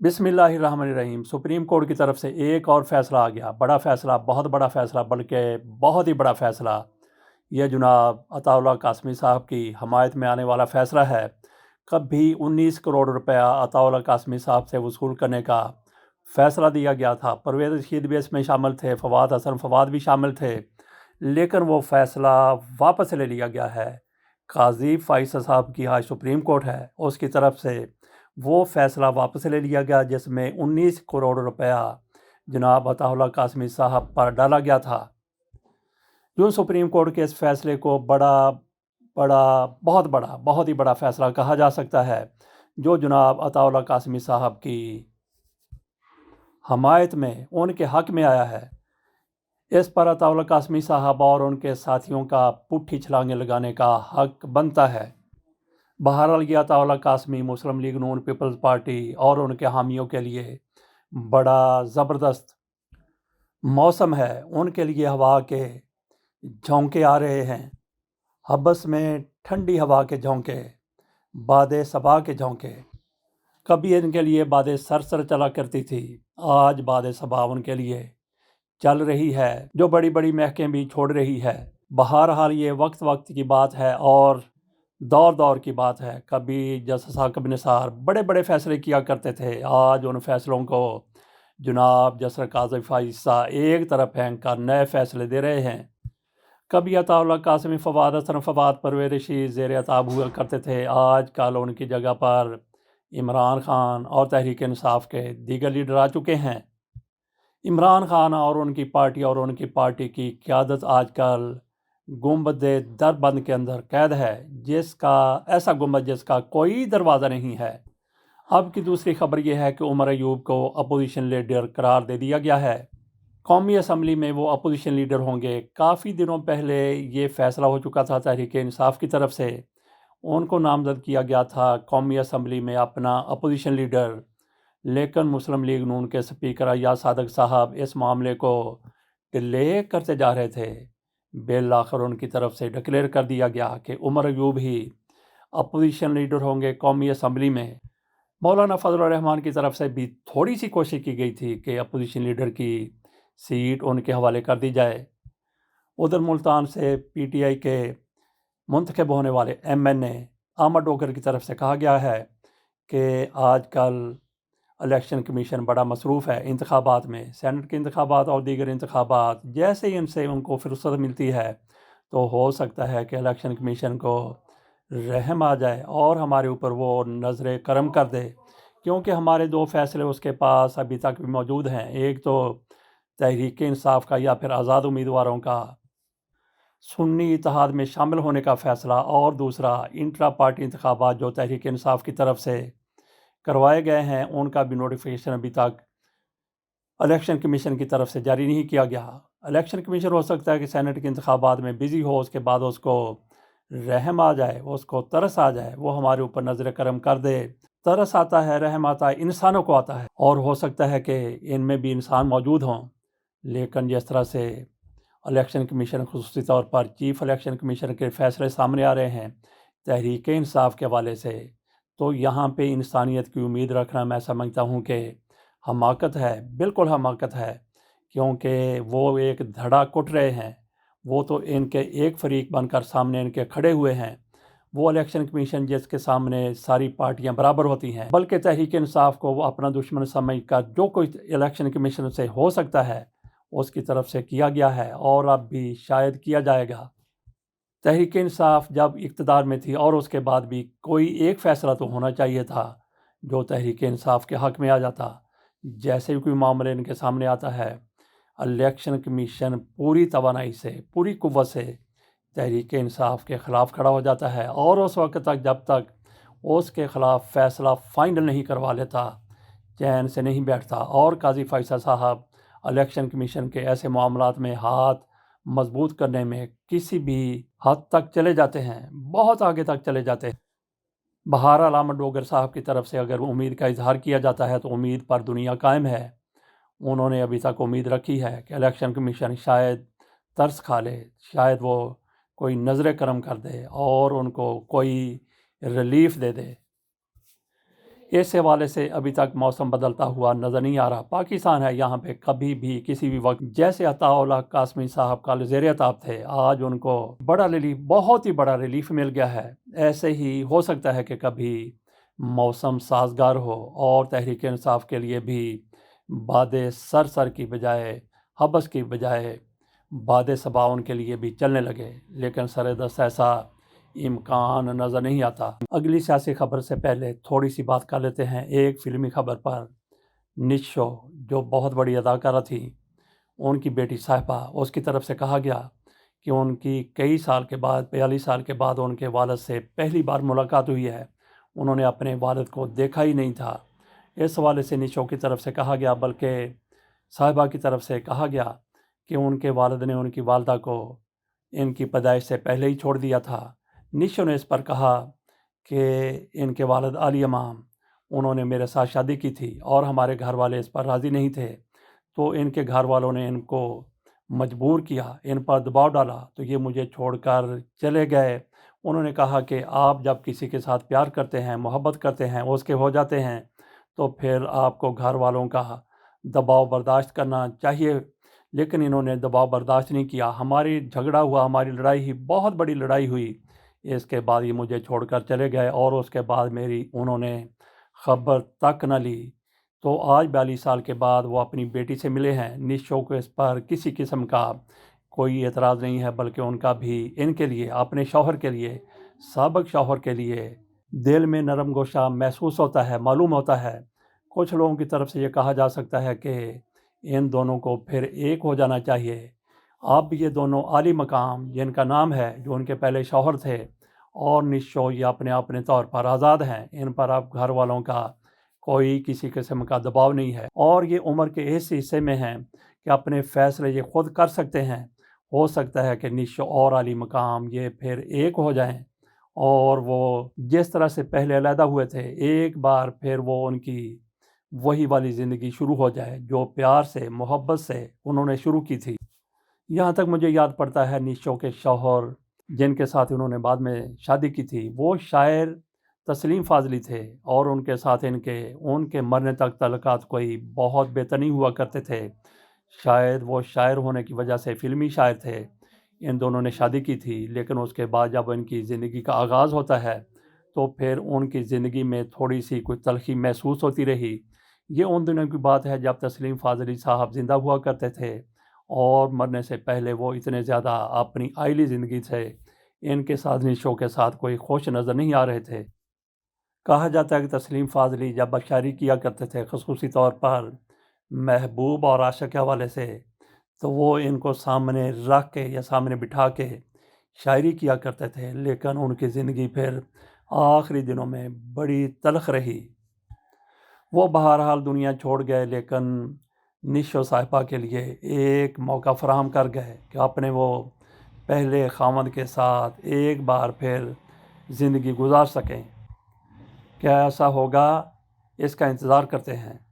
بسم اللہ الرحمن الرحیم۔ سپریم کورٹ کی طرف سے ایک اور فیصلہ آ گیا، بڑا فیصلہ، بہت بڑا فیصلہ، بلکہ بہت ہی بڑا فیصلہ۔ یہ جناب عطا اللہ قاسمی صاحب کی حمایت میں آنے والا فیصلہ ہے۔ کبھی 19 کروڑ روپیہ عطا اللہ قاسمی صاحب سے وصول کرنے کا فیصلہ دیا گیا تھا۔ پرویز رشید بھی اس میں شامل تھے، فواد حسن فواد بھی شامل تھے، لیکن وہ فیصلہ واپس لے لیا گیا ہے۔ قاضی فائصل صاحب کی آج سپریم کورٹ ہے، اس کی طرف سے وہ فیصلہ واپس لے لیا گیا جس میں 19 کروڑ روپیہ جناب عطا اللہ قاسمی صاحب پر ڈالا گیا تھا۔ جو سپریم کورٹ کے اس فیصلے کو بہت ہی بڑا فیصلہ کہا جا سکتا ہے، جو جناب عطا اللہ قاسمی صاحب کی حمایت میں، ان کے حق میں آیا ہے۔ اس پر عطا اللہ قاسمی صاحب اور ان کے ساتھیوں کا پٹھی چھلانگیں لگانے کا حق بنتا ہے۔ بہرحال یہ عطا اللہ قاسمی مسلم لیگ نون پیپلز پارٹی اور ان کے حامیوں کے لیے بڑا زبردست موسم ہے۔ ان کے لیے ہوا کے جھونکے آ رہے ہیں، حبس میں ٹھنڈی ہوا کے جھونکے، باد صبا کے جھونکے۔ کبھی ان کے لیے باد سرسر چلا کرتی تھی، آج باد صبا ان کے لیے چل رہی ہے، جو بڑی بڑی مہکیں بھی چھوڑ رہی ہے۔ بہرحال یہ وقت کی بات ہے اور دور کی بات ہے۔ کبھی جسٹس ثاقب نثار بڑے بڑے فیصلے کیا کرتے تھے، آج ان فیصلوں کو جناب جسٹس قاضی فائصل ایک طرف پھینک کر نئے فیصلے دے رہے ہیں۔ کبھی عطا اللہ قاسمی، فواد حسن فواد، پرویز رشید زیر عتاب ہوا کرتے تھے، آج کل ان کی جگہ پر عمران خان اور تحریک انصاف کے دیگر لیڈر آ چکے ہیں۔ عمران خان اور ان کی پارٹی کی قیادت آج کل گنبد دربند کے اندر قید ہے، ایسا گنبد جس کا کوئی دروازہ نہیں ہے۔ اب کی دوسری خبر یہ ہے کہ عمر ایوب کو اپوزیشن لیڈر قرار دے دیا گیا ہے۔ قومی اسمبلی میں وہ اپوزیشن لیڈر ہوں گے۔ کافی دنوں پہلے یہ فیصلہ ہو چکا تھا تحریک انصاف کی طرف سے، ان کو نامزد کیا گیا تھا قومی اسمبلی میں اپنا اپوزیشن لیڈر، لیکن مسلم لیگ نون کے سپیکر ایاز صادق صاحب اس معاملے کو ڈیلے کرتے جا رہے تھے۔ بالآخر ان کی طرف سے ڈکلیئر کر دیا گیا کہ عمر ایوب ہی اپوزیشن لیڈر ہوں گے قومی اسمبلی میں۔ مولانا فضل الرحمان کی طرف سے بھی تھوڑی سی کوشش کی گئی تھی کہ اپوزیشن لیڈر کی سیٹ ان کے حوالے کر دی جائے۔ ادھر ملتان سے پی ٹی آئی کے منتخب ہونے والے MNA احمد ڈوگر کی طرف سے کہا گیا ہے کہ آج کل الیکشن کمیشن بڑا مصروف ہے انتخابات میں، سینٹ کے انتخابات اور دیگر انتخابات، جیسے ہی ان کو فرصت ملتی ہے تو ہو سکتا ہے کہ الیکشن کمیشن کو رحم آ جائے اور ہمارے اوپر وہ نظر کرم کر دے، کیونکہ ہمارے 2 فیصلے اس کے پاس ابھی تک بھی موجود ہیں۔ ایک تو تحریک انصاف کا یا پھر آزاد امیدواروں کا سنی اتحاد میں شامل ہونے کا فیصلہ، اور دوسرا انٹرا پارٹی انتخابات جو تحریک انصاف کی طرف سے کروائے گئے ہیں، ان کا بھی نوٹیفیکیشن ابھی تک الیکشن کمیشن کی طرف سے جاری نہیں کیا گیا۔ الیکشن کمیشن ہو سکتا ہے کہ سینٹ کے انتخابات میں بزی ہو، اس کے بعد اس کو رحم آ جائے، اس کو ترس آ جائے، وہ ہمارے اوپر نظر کرم کر دے۔ ترس آتا ہے، رحم آتا ہے، انسانوں کو آتا ہے، اور ہو سکتا ہے کہ ان میں بھی انسان موجود ہوں، لیکن جس طرح سے الیکشن کمیشن خصوصی طور پر چیف الیکشن کمیشن کے فیصلے سامنے آ رہے ہیں تحریک انصاف کے حوالے سے، تو یہاں پہ انسانیت کی امید رکھنا میں سمجھتا ہوں کہ حماقت ہے، بالکل حماقت ہے، کیونکہ وہ ایک دھڑا کٹ رہے ہیں، وہ تو ان کے ایک فریق بن کر سامنے ان کے کھڑے ہوئے ہیں۔ وہ الیکشن کمیشن جس کے سامنے ساری پارٹیاں برابر ہوتی ہیں، بلکہ تحریک انصاف کو وہ اپنا دشمن سمجھ کر جو کچھ الیکشن کمیشن سے ہو سکتا ہے اس کی طرف سے کیا گیا ہے، اور اب بھی شاید کیا جائے گا۔ تحریک انصاف جب اقتدار میں تھی، اور اس کے بعد بھی کوئی ایک فیصلہ تو ہونا چاہیے تھا جو تحریک انصاف کے حق میں آ جاتا۔ جیسے کوئی معاملہ ان کے سامنے آتا ہے، الیکشن کمیشن پوری توانائی سے، پوری قوت سے تحریک انصاف کے خلاف کھڑا ہو جاتا ہے، اور اس وقت تک جب تک اس کے خلاف فیصلہ فائنل نہیں کروا لیتا چین سے نہیں بیٹھتا۔ اور قاضی فائصل صاحب الیکشن کمیشن کے ایسے معاملات میں ہاتھ مضبوط کرنے میں کسی بھی حد تک چلے جاتے ہیں، بہت آگے تک چلے جاتے ہیں۔ بہرحال احمد ڈوگر صاحب کی طرف سے اگر امید کا اظہار کیا جاتا ہے تو امید پر دنیا قائم ہے۔ انہوں نے ابھی تک امید رکھی ہے کہ الیکشن کمیشن شاید ترس کھا لے، شاید وہ کوئی نظر کرم کر دے اور ان کو کوئی ریلیف دے دے۔ اس حوالے سے ابھی تک موسم بدلتا ہوا نظر نہیں آ رہا۔ پاکستان ہے یہاں پہ کبھی بھی کسی بھی وقت جیسے عطا اللہ قاسمی صاحب کل زیر عطاب تھے، آج ان کو بڑا ریلیف، بہت ہی بڑا ریلیف مل گیا ہے۔ ایسے ہی ہو سکتا ہے کہ کبھی موسم سازگار ہو اور تحریک انصاف کے لیے بھی باد سر کی بجائے، حبس کی بجائے باد صبا ان کے لیے بھی چلنے لگے، لیکن سر دست ایسا امکان نظر نہیں آتا۔ اگلی سیاسی خبر سے پہلے تھوڑی سی بات کر لیتے ہیں ایک فلمی خبر پر۔ نشو جو بہت بڑی اداکارہ تھی، ان کی بیٹی صاحبہ، اس کی طرف سے کہا گیا کہ ان کی کئی سال کے بعد، 42 سال کے بعد ان کے والد سے پہلی بار ملاقات ہوئی ہے۔ انہوں نے اپنے والد کو دیکھا ہی نہیں تھا۔ اس حوالے سے نشو کی طرف سے کہا گیا، بلکہ صاحبہ کی طرف سے کہا گیا کہ ان کے والد نے ان کی والدہ کو ان کی پیدائش سے پہلے ہی چھوڑ دیا تھا۔ نشو نے اس پر کہا کہ ان کے والد علی امام، انہوں نے میرے ساتھ شادی کی تھی اور ہمارے گھر والے اس پر راضی نہیں تھے، تو ان کے گھر والوں نے ان کو مجبور کیا، ان پر دباؤ ڈالا، تو یہ مجھے چھوڑ کر چلے گئے۔ انہوں نے کہا کہ آپ جب کسی کے ساتھ پیار کرتے ہیں، محبت کرتے ہیں، اس کے ہو جاتے ہیں، تو پھر آپ کو گھر والوں کا دباؤ برداشت کرنا چاہیے، لیکن انہوں نے دباؤ برداشت نہیں کیا۔ ہماری جھگڑا ہوا، ہماری لڑائی ہی، بہت بڑی لڑائی ہوئی، اس کے بعد یہ مجھے چھوڑ کر چلے گئے اور اس کے بعد میری انہوں نے خبر تک نہ لی۔ تو آج 42 سال کے بعد وہ اپنی بیٹی سے ملے ہیں۔ نشو کو اس پر کسی قسم کا کوئی اعتراض نہیں ہے، بلکہ ان کا بھی ان کے لیے، اپنے شوہر کے لیے، سابق شوہر کے لیے دل میں نرم گوشہ محسوس ہوتا ہے، معلوم ہوتا ہے۔ کچھ لوگوں کی طرف سے یہ کہا جا سکتا ہے کہ ان دونوں کو پھر ایک ہو جانا چاہیے۔ اب یہ دونوں عالی مقام جن کا نام ہے، جو ان کے پہلے شوہر تھے، اور نشو یہ اپنے طور پر آزاد ہیں۔ ان پر اب گھر والوں کا کوئی کسی قسم کا دباؤ نہیں ہے، اور یہ عمر کے اس حصے میں ہیں کہ اپنے فیصلے یہ خود کر سکتے ہیں۔ ہو سکتا ہے کہ نشو اور علی مقام یہ پھر ایک ہو جائیں، اور وہ جس طرح سے پہلے علیحدہ ہوئے تھے، ایک بار پھر وہ ان کی وہی والی زندگی شروع ہو جائے جو پیار سے، محبت سے انہوں نے شروع کی تھی۔ یہاں تک مجھے یاد پڑتا ہے نشو کے شوہر جن کے ساتھ انہوں نے بعد میں شادی کی تھی، وہ شاعر تسلیم فاضلی تھے، اور ان کے ساتھ ان کے مرنے تک تعلقات کوئی بہت بہتر نہیں ہوا کرتے تھے۔ شاید وہ شاعر ہونے کی وجہ سے فلمی شاعر تھے۔ ان دونوں نے شادی کی تھی، لیکن اس کے بعد جب ان کی زندگی کا آغاز ہوتا ہے تو پھر ان کی زندگی میں تھوڑی سی کوئی تلخی محسوس ہوتی رہی۔ یہ ان دنوں کی بات ہے جب تسلیم فاضلی صاحب زندہ ہوا کرتے تھے، اور مرنے سے پہلے وہ اتنے زیادہ اپنی آئلی زندگی سے ان کے ساتھ، نشو کے ساتھ کوئی خوش نظر نہیں آ رہے تھے۔ کہا جاتا ہے کہ تسلیم فاضلی جب شاعری کیا کرتے تھے، خصوصی طور پر محبوب اور عاشق کے حوالے سے، تو وہ ان کو سامنے رکھ کے یا سامنے بٹھا کے شاعری کیا کرتے تھے، لیکن ان کی زندگی پھر آخری دنوں میں بڑی تلخ رہی۔ وہ بہرحال دنیا چھوڑ گئے، لیکن نشو صاحبہ کے لیے ایک موقع فراہم کر گئے کہ اپنے وہ پہلے خاوند کے ساتھ ایک بار پھر زندگی گزار سکیں۔ کیا ایسا ہوگا؟ اس کا انتظار کرتے ہیں۔